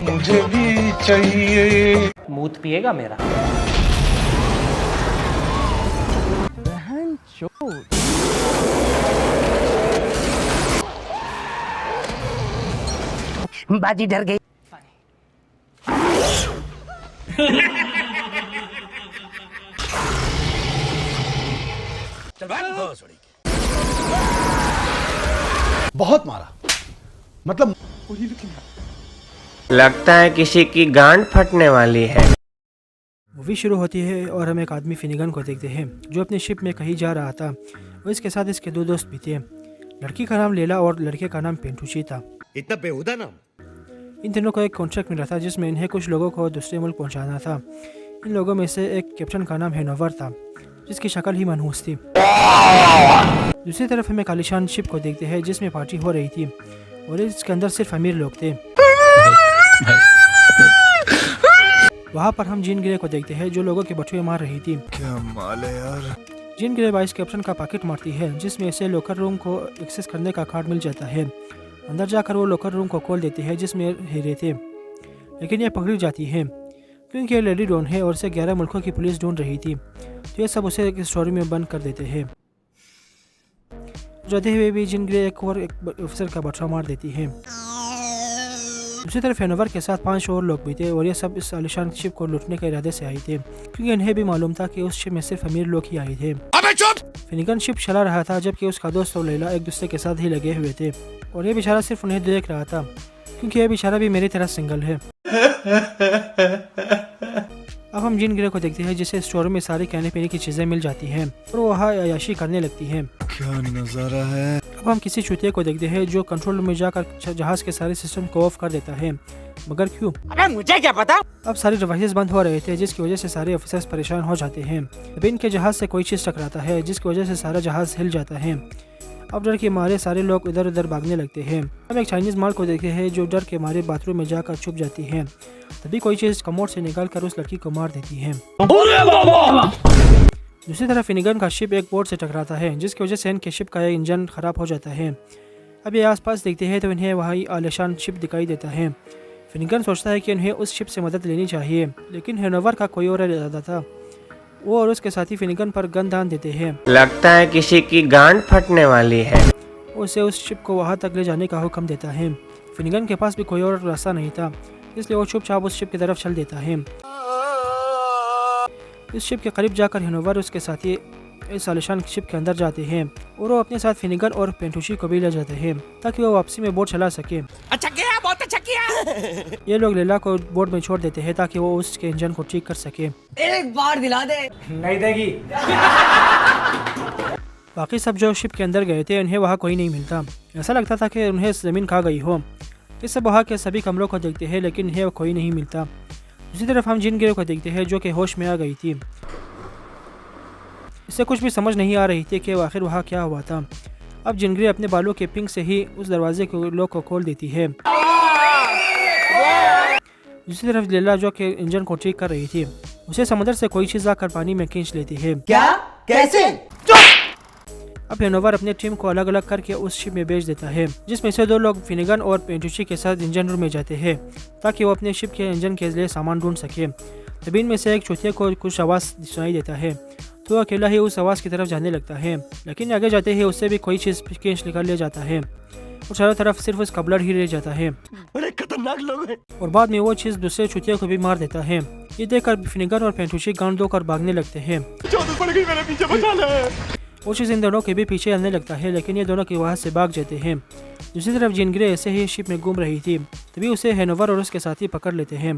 मुझे भी चाहिए। मूत पिएगा मेरा? बाजी डर गई। बहुत मारा, मतलब लगता है किसी की गांड फटने वाली है। मूवी शुरू होती है और हम एक आदमी फिनिगन को देखते हैं जो अपनी शिप में कहीं जा रहा था और इसके साथ इसके दो दोस्त भी थे। लड़की का नाम लेला और लड़के का नाम पेंटुची था। इतना बेहुदा नाम। इन तीनों को एक कॉन्ट्रैक्ट मिला था जिसमें इन्हें कुछ लोगों को दूसरे मुल्क पहुंचाना था। इन लोगों में से एक कैप्टन का नाम हैनोवर था जिसकी शक्ल ही मनहूस थी। दूसरी तरफ हम एक आलीशान शिप को देखते हैं जिसमें पार्टी हो रही थी और इसके अंदर सिर्फ अमीर लोग थे। वहाँ पर हम जीन ग्रे को देखते हैं जो लोगों के बटुए मार रही थी। क्या माल है यार। जीन ग्रे वाइस कैप्टन का पैकेट मारती है जिसमें इसे लॉकर रूम को एक्सेस करने का कार्ड मिल जाता है। अंदर जाकर वो लॉकर रूम को खोल देती है जिसमें हीरे थे, लेकिन ये पकड़ी जाती है क्योंकि ये लेडी डॉन है और इसे 11 मुल्कों की पुलिस ढूंढ रही थी। तो ये सब उसे एक स्टोरी में बंद कर देते हैं। जाते हुए भी जीन ग्रे एक ऑफिसर का बटुआ मार देती है। दूसरी तरफ हैनोवर के साथ 5 और लोग भी थे और ये सब इस आलिशान शिप को लूटने के इरादे से आए थे क्योंकि इन्हें भी मालूम था कि उस शिप में सिर्फ अमीर लोग ही आए थे। फिनिगन शिप चला रहा था जबकि उसका दोस्त और लैला एक दूसरे के साथ ही लगे हुए थे और ये बेचारा सिर्फ उन्हें देख रहा था क्योंकि ये बेचारा भी मेरी तरह सिंगल है। अब हम जीन ग्रे को देखते हैं जिसे स्टोर में सारी खाने पीने की चीजें मिल जाती हैं और वो वहाँ अय्याशी करने लगती है। क्या नजारा है। अब हम किसी चूतिए को देखते हैं जो कंट्रोल रूम में जाकर जहाज के सारे सिस्टम को ऑफ कर देता है, मगर क्यों? अबे मुझे क्या पता। अब सारे डिवाइसेस बंद हो रहे थे जिसकी वजह से सारे ऑफिसर्स परेशान हो जाते हैं। अब इनके जहाज से कोई चीज टकराता है जिसकी वजह से सारा जहाज हिल जाता है। अब डर के मारे सारे लोग इधर उधर भागने लगते हैं। हम एक चाइनीज माल को देखते हैं जो डर के मारे बाथरूम में जाकर छुप जाती है। तभी कोई चीज कमोड से निकाल कर उस लड़की को मार देती है। दूसरी तरफ फिनिगन का शिप एक बोट से टकराता है जिसकी वजह से इनके शिप का इंजन खराब हो जाता है। अब ये आसपास देखते हैं तो इन्हें वही आलिशान शिप दिखाई देता है। फिनिगन सोचता है कि उन्हें उस शिप से मदद लेनी चाहिए, लेकिन हैनोवर का कोई और इरादा था। वो और उसके साथी फिनिगन पर गन दान देते हैं। लगता है किसी की गांड फटने वाली है। उसे उस शिप को वहां तक ले जाने का हुक्म देता है। फिनिगन के पास भी कोई और रास्ता नहीं था, इसलिए वो चुपचाप उस शिप की तरफ चल देता है। इस शिप के करीब जाकर हैनोवर उसके साथी इस आलिशान शिप के अंदर जाते हैं और वो अपने साथ फिनिगन और पेंटुची को भी ले जाते हैं ताकि वो वापसी में बोट चला सके। अच्छा किया, बहुत अच्छा किया। ये लोग लैला को बोट में छोड़ देते हैं ताकि वो उसके इंजन को ठीक कर सके। एक बार दिला दे। नहीं देगी। बाकी सब जो शिप के अंदर गए थे उन्हें वहाँ कोई नहीं मिलता। ऐसा लगता था कि उन्हें जमीन खा गई हो। ये सब वहाँ के सभी कमरों को देखते हैं लेकिन इन्हें कोई नहीं मिलता। दूसरी तरफ हम जीन ग्रे को देखते हैं जो कि होश में आ गई थी। इससे कुछ भी समझ नहीं आ रही थी कि आखिर वहाँ क्या हुआ था। अब जीन ग्रे अपने बालों के पिंक से ही उस दरवाजे के लॉक को खोल देती है। दूसरी तरफ लैला जो कि इंजन को ठीक कर रही थी उसे समुद्र से कोई चीज आकर पानी में खींच लेती है। क्या? कैसे? अब हैनोवर अपने टीम को अलग अलग करके उस शिप में भेज देता है जिसमें से 2 लोग फिनिगन और पेंटुची के साथ इंजन रूम में जाते हैं ताकि वो अपने शिप के इंजन के लिए सामान ढूंढ सके। तभी इनमें से एक चौथे को कुछ आवाज़ सुनाई देता है तो अकेला ही उस आवाज़ की तरफ जाने लगता है, लेकिन आगे जाते ही उससे भी कोई चीज़ खींच निकाल लिया जाता है और चारों तरफ सिर्फ उसका ब्लड ही रह जाता है। बड़े खतरनाक लोग हैं। और बाद में वो चीज़ दूसरे चुतिया को भी मार देता है। ये देखकर फिनिगन और पेंटुची गांड धोकर भागने लगते हैं। वो चीज़ इन दोनों के भी पीछे आने लगता है लेकिन ये दोनों की वहाँ से भाग जाते हैं। दूसरी तरफ जीन ग्रे ऐसे ही शिप में घूम रही थी तभी उसे हैनोवर और उसके साथी पकड़ लेते हैं।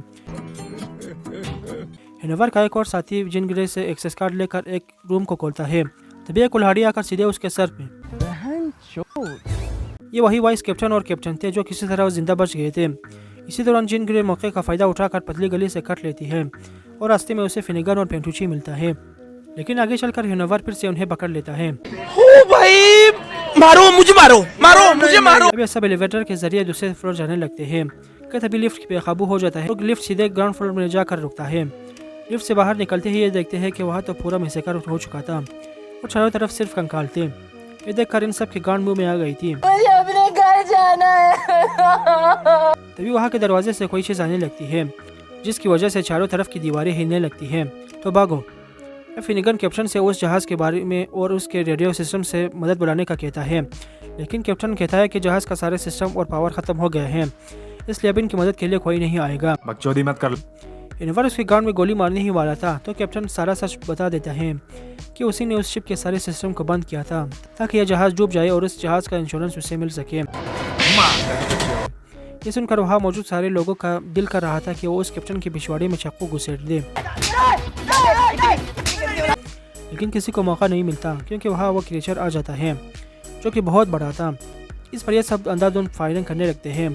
हैनोवर का एक और साथी जीन ग्रे से एक्सेस कार्ड लेकर एक रूम को खोलता है तभी एक कुल्हाड़ी आकर सीधे उसके सर पे। ये वही वाइस कैप्टन और कैप्टन थे जो किसी तरह जिंदा बच गए थे। इसी दौरान जीन ग्रे मौके का फायदा उठाकर पतली गली से कट लेती है और रास्ते में उसे फिनिगन और पेंटुची मिलता है, लेकिन आगे चलकर हैनोवर फिर से उन्हें पकड़ लेता है। ओ भाई, मारो मुझे, मारो मुझे मारो। अब ये सब एलिवेटर के जरिए दूसरे फ्लोर जाने लगते हैं कि तभी लिफ्ट बेकाबू हो जाता है और लिफ्ट सीधे ग्राउंड फ्लोर में जाकर रुकता है। लिफ्ट से बाहर निकलते ही ये देखते हैं कि वहाँ तो पूरा मैसेकर हो चुका था और चारों तरफ सिर्फ कंकाल थे। ये देखकर इन सब की गांड मुंह में आ गई थी। मुझे अपने घर जाना है। तभी वहाँ के दरवाजे से कोई चीज़ आने लगती है, जिसकी वजह से चारों तरफ की दीवारें हिलने लगती हैं। तो भागो। फिनिगन कैप्टन से उस जहाज़ के बारे में और उसके रेडियो सिस्टम से मदद बुलाने का कहता है, लेकिन कैप्टन कहता है कि जहाज़ का सारे सिस्टम और पावर ख़त्म हो गए हैं, इसलिए अब इनकी मदद के लिए कोई नहीं आएगा। बकचोदी मत कर। इनवर उसके गांड में गोली मारने ही वाला था तो कैप्टन सारा सच बता देता है कि उसी ने उस शिप के सारे सिस्टम को बंद किया था ताकि यह जहाज़ डूब जाए और उस जहाज़ का इंश्योरेंस उसे मिल सके। ये सुनकर वहाँ मौजूद सारे लोगों का दिल कर रहा था कि वो उस कैप्टन की पिछवाड़ी में चाकू घुसेड़ दे, लेकिन किसी को मौका नहीं मिलता क्योंकि वहाँ वो क्रिएचर आ जाता है जो कि बहुत बड़ा था। इस पर यह सब अंधाधुंध फायरिंग करने लगते हैं,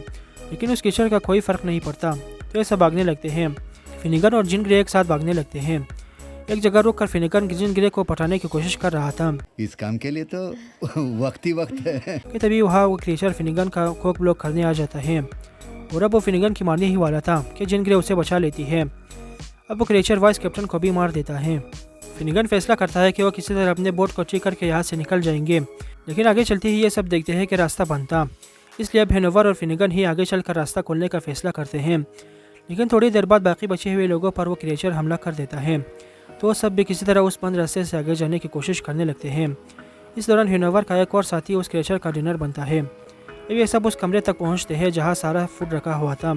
लेकिन उस क्रिएचर का कोई फ़र्क नहीं पड़ता तो ये सब भागने लगते हैं। फिनिगन और जिन ग्रे एक साथ भागने लगते हैं। एक जगह रुक कर फिनिगन जिन ग्रे को पटाने की कोशिश कर रहा था। इस काम के लिए तो वक्त ही वक्त है। कि तभी वहाँ वो क्रिएचर फिनिगन का खोक ब्लॉक करने आ जाता है और अब वो फिनिगन की मारने ही वाला था कि जिन ग्रे उसे बचा लेती है। अब वो क्रिएचर वाइस कैप्टन को भी मार देता है। फिनिगन फैसला करता है कि वो किसी तरह अपने बोट को ठीक करके यहाँ से निकल जाएंगे, लेकिन आगे चलते ही ये सब देखते हैं कि रास्ता बंद था, इसलिए अब हेनोवर और फिनिगन ही आगे चलकर रास्ता खोलने का फैसला करते हैं। लेकिन थोड़ी देर बाद बाकी बचे हुए लोगों पर वो क्रिएचर हमला कर देता है, तो वो सब भी किसी तरह उस बंद रास्ते से आगे जाने की कोशिश करने लगते हैं। इस दौरान हेनोवर का एक और साथी उस क्रिएचर का डिनर बनता है। अब ये सब उस कमरे तक पहुंचते हैं जहां सारा फूड रखा हुआ था।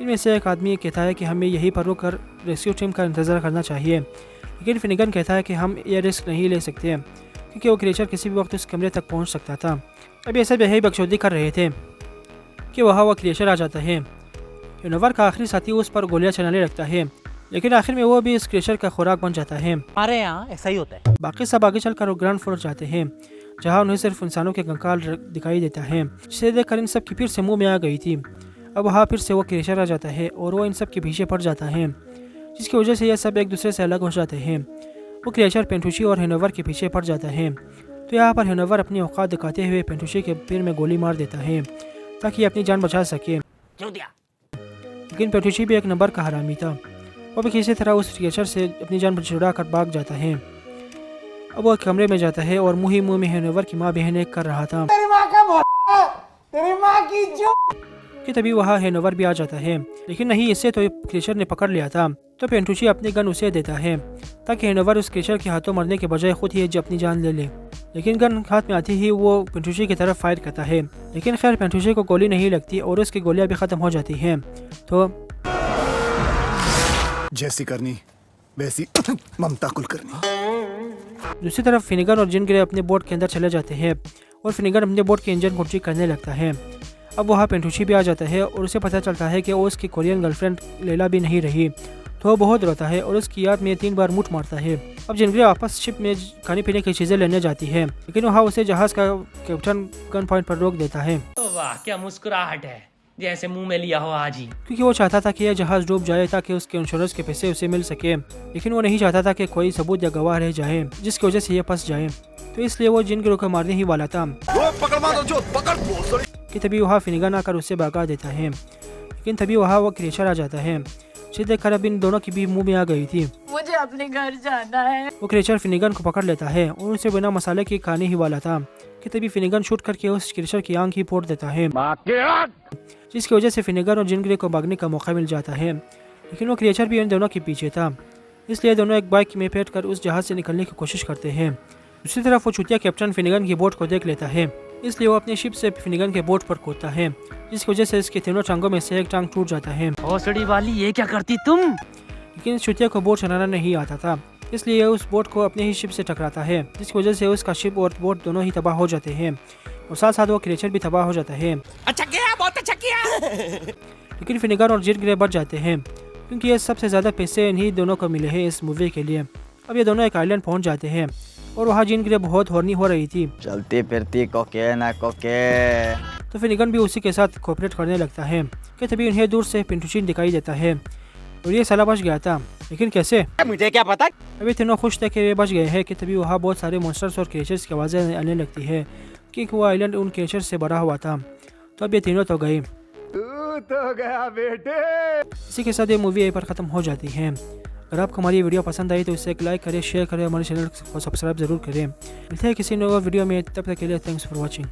इनमें से एक आदमी कहता है कि हमें यहीं पर रुक कर रेस्क्यू टीम का इंतज़ार करना चाहिए, लेकिन फिनिगन कहता है कि हम ये रिस्क नहीं ले सकते क्योंकि वो क्रिएचर किसी भी वक्त उस कमरे तक पहुँच सकता था। अब ये सब यही बकचोदी कर रहे थे कि वहाँ वो क्रिएचर आ जाता है। हेनोवर का आखिरी साथी उस पर गोलियां चलाने लगता है, लेकिन आखिर में वो भी इस क्रिएचर का खुराक बन जाता है। हमारे यहाँ ऐसा ही होता है। बाकी सब आगे चलकर वो ग्राउंड फ्लोर जाते हैं जहाँ उन्हें सिर्फ इंसानों के कंकाल दिखाई देता है, जिसे देखकर इन सब की फिर से मुंह में आ गई थी। अब वहाँ फिर से वो क्रिएचर आ जाता है और वो इन सब के पीछे पड़ जाता है, जिसकी वजह से ये सब एक दूसरे से अलग हो जाते हैं। वो क्रिएचर पेंटुशी और हेनोवर के पीछे पड़ जाता है, तो यहाँ पर हेनोवर अपनी औकात दिखाते हुए पेंटुशी के पैर में गोली मार देता है ताकि अपनी जान बचा सके। लेकिन पेंटुशी भी एक नंबर का हरामी था, वो भी किसी तरह उस क्रिएचर से अपनी जान छुड़ा कर भाग जाता है। अब वो कमरे में जाता है और मुंह ही मुंह में हेनोवर की माँ बहन कर रहा था कि तभी वहाँ हेनोवर भी आ जाता है, लेकिन नहीं, इससे तो क्रिएचर ने पकड़ लिया था। तो पेंटुशी अपनी गन उसे देता है ताकि हेनोवर उस क्रिएचर के हाथों मरने के बजाय खुद ही अपनी जान ले ले। लेकिन गन हाथ में आती ही वो पेंटुशी की तरफ फायर करता है, लेकिन खैर पेंटुशी को गोली नहीं लगती और उसकी गोलियां भी खत्म हो जाती हैं। तो जैसी करनी वैसी ममता कुलकर्णी। दूसरी तरफ फिनिगन और जिन ग्रे अपने बोट के अंदर चले जाते हैं और फिनिगन अपने बोट के इंजन को ठीक करने लगता है। अब वहाँ पेंटुशी भी आ जाता है और उसे पता चलता है कि वो उसकी कोरियन गर्लफ्रेंड लेला भी नहीं रही, तो वो बहुत रोता है और उसकी याद में 3 बार मुठ मारता है। अब जिनग्रे वापस शिप में खाने पीने की चीज़ें लेने जाती है, लेकिन वहाँ उसे जहाज़ का कैप्टन गन पॉइंट पर रोक देता है। वाह क्या मुस्कुराहट है, जैसे मुंह में लिया हो आज ही। क्योंकि वो चाहता था कि यह जहाज़ डूब जाए ताकि उसके इंश्योरेंस के पैसे उसे मिल सके, लेकिन वो नहीं चाहता था कि कोई सबूत या गवाह रह जाए जिसकी वजह से ये फंस जाए, तो इसलिए वो जिनग्रे को मारने ही वाला था कि तभी वहाँ फिनिगन आकर उसे भगा देता है। लेकिन तभी वहाँ वो क्रिएचर आ जाता है, जिसे देखकर अब इन दोनों की भी मुंह में आ गई थी। मुझे अपने घर जाना है। वो क्रिएचर फिनिगन को पकड़ लेता है और उसे बिना मसाले के खाने ही वाला था कि तभी फिनिगन शूट करके उस क्रिएचर की आंख ही फोड़ देता है, जिसकी वजह से फिनिगन और जिनग्रे को भागने का मौका मिल जाता है। लेकिन वो क्रिएचर भी इन दोनों के पीछे था, इसलिए दोनों एक बाइक में बैठकर उस जहाज से निकलने की कोशिश करते हैं। दूसरी तरफ वो चुतिया कैप्टन फिनिगन की बोट को देख लेता है, इसलिए वो अपने शिप से फिनिगन के बोट पर कूदता है, जिसकी वजह से इसके तीनों टांगों में से एक टांग टूट जाता है। भोसड़ी वाली ये क्या करती तुम? लेकिन इस चुतिया को बोट चलाना नहीं आता था, इसलिए उस बोट को अपने ही शिप से टकराता है, जिसकी वजह से उसका शिप और बोट दोनों ही तबाह हो जाते हैं और साथ साथ वो क्रिएचर भी तबाह हो जाता है। अच्छा किया, बहुत अच्छा किया। लेकिन फिनिगन और जिनग्रे बच जाते हैं क्योंकि ये सबसे ज़्यादा पैसे इन्हीं दोनों को मिले हैं इस मूवी के लिए। अब ये दोनों एक आइलैंड पहुंच जाते हैं और वहाँ जिनग्रे बहुत हॉर्नी हो रही थी। चलती फिरती कोके ना कोके। तो फिनिगन भी उसी के साथ कोऑपरेट करने लगता है कि तभी उन्हें दूर से पिंटुशिन दिखाई देता है और ये साला बच गया था, लेकिन कैसे मुझे क्या पता। अभी तीनों खुश थे कि वे बच गए हैं कि तभी वहाँ बहुत सारे मॉन्स्टर्स और क्रिएचर्स की आवाज़ें आने लगती है क्योंकि वो आइलैंड उन क्रिएचर्स से भरा हुआ था। तो अब ये तीनों तो गए। तो गया बेटे। इसी के साथ ये मूवी यहीं पर ख़त्म हो जाती है। अगर आपको हमारी वीडियो पसंद आई तो इसे एक लाइक करें, शेयर करें, हमारे चैनल को सब्सक्राइब जरूर करें। मिलते हैं किसी नए वीडियो में, तब तक के लिए थैंक्स फॉर वॉचिंग।